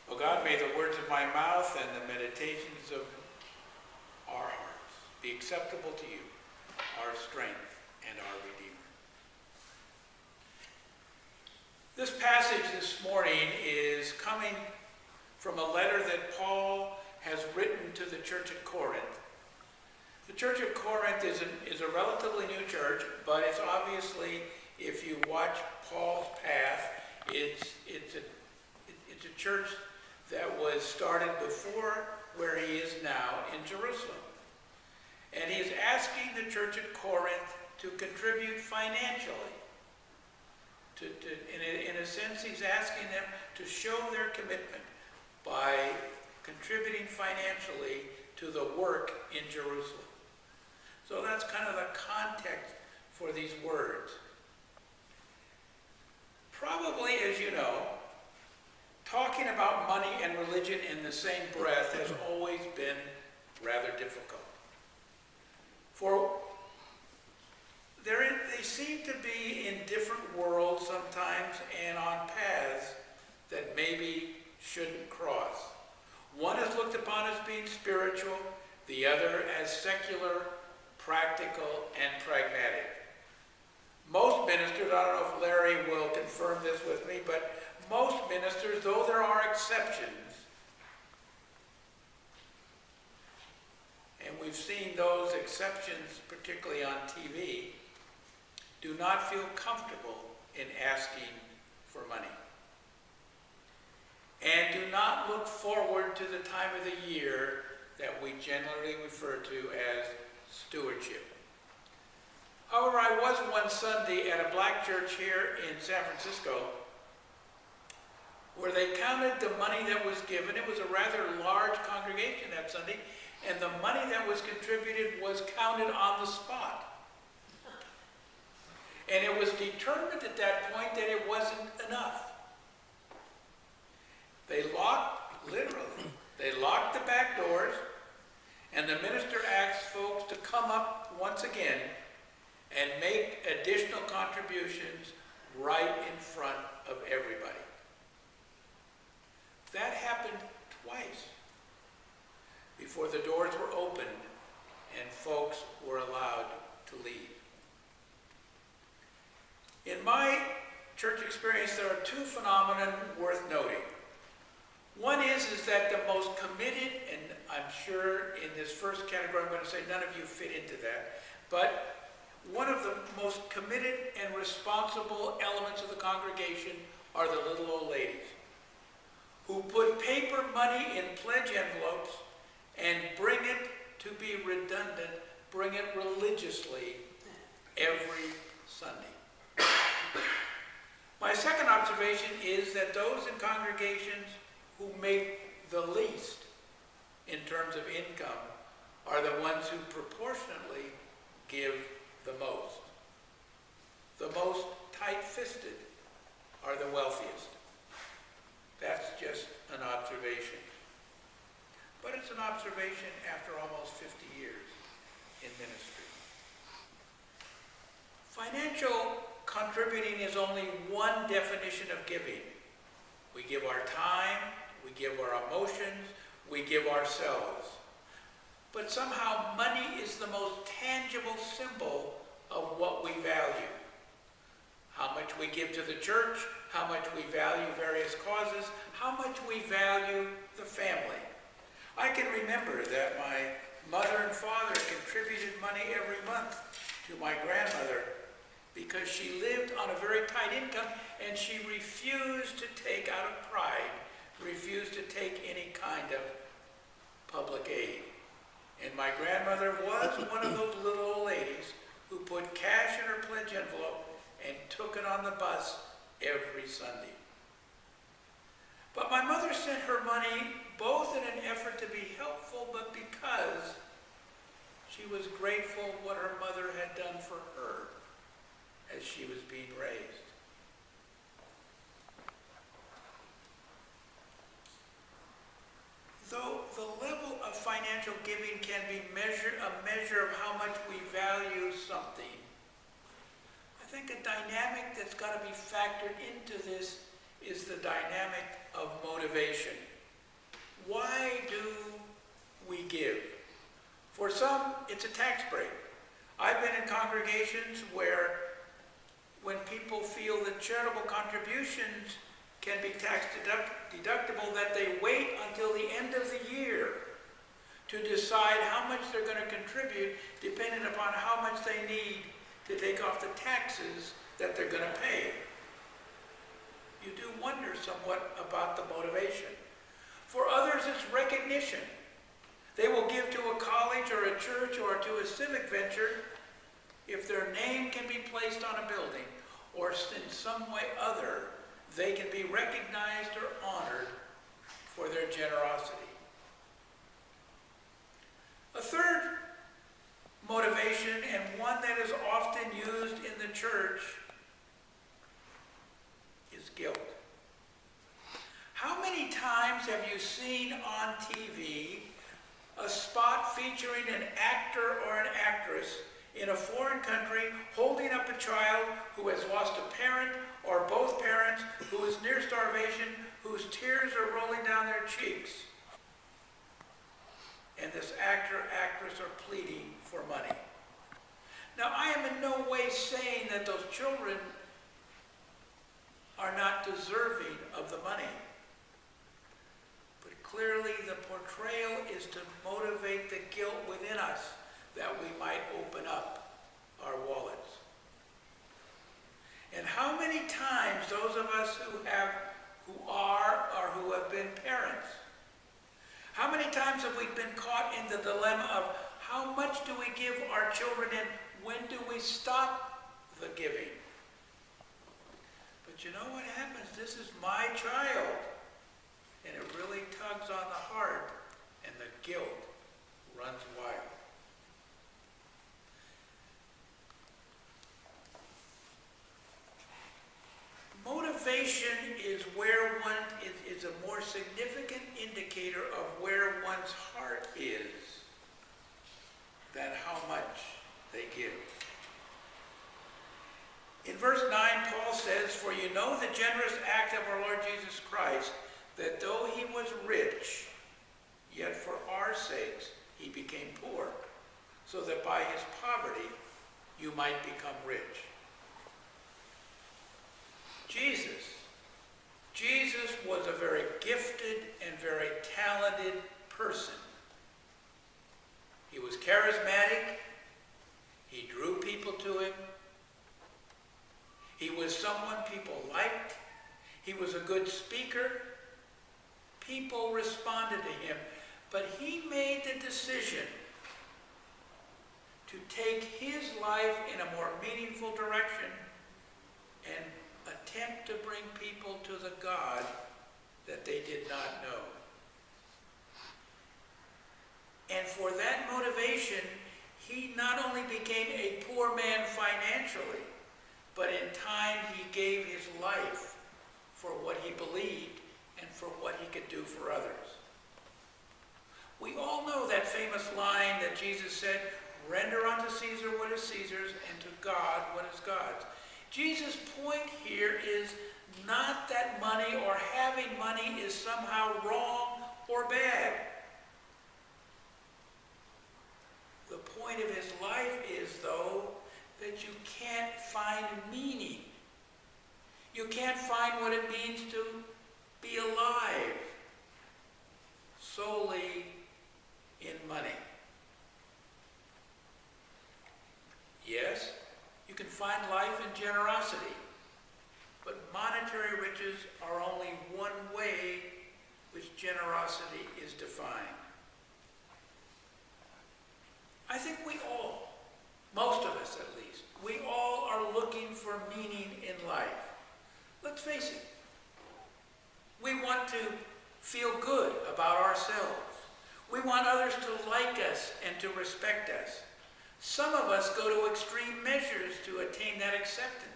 O God, may the words of my mouth and the meditations of our hearts be acceptable to you, our strength and our Redeemer. This passage this morning is coming from a letter that Paul has written to the church at Corinth. The church at Corinth is a relatively new church, but it's obviously, if you watch Paul's path, it's a church that was started before where he is now in Jerusalem. And he is asking the church at Corinth to contribute financially. In a sense, he's asking them to show their commitment by contributing financially to the work in Jerusalem. So that's kind of the context for these words. Probably, as you know, talking about money and religion in the same breath has always been rather difficult. For they seem to be in different worlds sometimes and on paths that maybe shouldn't cross. One is looked upon as being spiritual, the other as secular, practical, and pragmatic. Most ministers, I don't know if Larry will confirm this with me, but most ministers, though there are exceptions, and we've seen those exceptions particularly on TV, do not feel comfortable in asking for money. And do not look forward to the time of the year that we generally refer to as stewardship. However, I was one Sunday at a black church here in San Francisco where they counted the money that was given. It was a rather large congregation that Sunday, and the money that was contributed was counted on the spot. And it was determined at that point that it wasn't enough. They locked the back doors, and the minister asked folks to come up once again and make additional contributions right in front of everybody. That happened twice before the doors were opened and folks were allowed to leave. In my church experience, there are two phenomena worth noting. One is that the most committed, and I'm sure in this first category I'm going to say none of you fit into that, but one of the most committed and responsible elements of the congregation are the little old ladies who put paper money in pledge envelopes and bring it, to be redundant, bring it religiously every Sunday. My second observation is that those in congregations who make the least in terms of income are the ones who proportionately give the most. The most tight-fisted are the wealthiest. That's just an observation. But it's an observation after almost 50 years in ministry. Financial contributing is only one definition of giving. We give our time, we give our emotions, we give ourselves. But somehow money is the most tangible symbol of what we value. How much we give to the church, how much we value various causes, how much we value the family. I can remember that my mother and father contributed money every month to my grandmother because she lived on a very tight income and she refused to take, out of pride, refused to take any kind of public aid. And my grandmother was one of those little old ladies who put cash in her pledge envelope and took it on the bus every Sunday. But my mother sent her money both in an effort to be helpful, but because she was grateful what her mother had done for her as she was being raised. Though the level of financial giving can be a measure of how much we value something, I think a dynamic that's got to be factored into this is the dynamic of motivation. Why do we give? For some, it's a tax break. I've been in congregations where when people feel that charitable contributions can be tax deductible, that they wait until the end of the year to decide how much they're going to contribute, depending upon how much they need to take off the taxes that they're going to pay. You do wonder somewhat about the motivation. For others, it's recognition. They will give to a college or a church or to a civic venture if their name can be placed on a building, or in some way other, they can be recognized or honored for their generosity. A third motivation, and one that is often used in the church, is guilt. How many times have you seen on TV a spot featuring an actor or an actress in a foreign country holding up a child who has lost a parent or both parents, who is near starvation, whose tears are rolling down their cheeks, and this actor, actress are pleading for money? Now, I am in no way saying that those children are not deserving of the money. But clearly the portrayal is to motivate the guilt within us that we might open up our wallets. And how many times those of us who are or who have been parents, how many times have we been caught in the dilemma of how much do we give our children and when do we stop the giving? But you know what happens? This is my child. And it really tugs on the heart, and the guilt runs wild. Motivation is where one is a more significant indicator of where one's heart is than how much they give. In verse 9, Paul says, "For you know the generous act of our Lord Jesus Christ, that though he was rich, yet for our sakes he became poor, so that by his poverty you might become rich." Jesus was a very gifted and very talented person. He was charismatic. He drew people to him. He was someone people liked. He was a good speaker. People responded to him. But he made the decision to take his life in a more meaningful direction and attempt to bring people to the God that they did not know. And for that motivation, he not only became a poor man financially, but in time he gave his life for what he believed and for what he could do for others. We all know that famous line that Jesus said, "Render unto Caesar what is Caesar's, and to God what is God's." Jesus' point here is not that money or having money is somehow wrong or bad. The point of his life is, though, that you can't find meaning. You can't find what it means to be alive solely in money. Yes, you can find life in generosity, but monetary riches are only one way which generosity is defined. I think we all, most of us at least, we all are looking for meaning in life. Let's face it. We want to feel good about ourselves. We want others to like us and to respect us. Some of us go to extreme measures to attain that acceptance.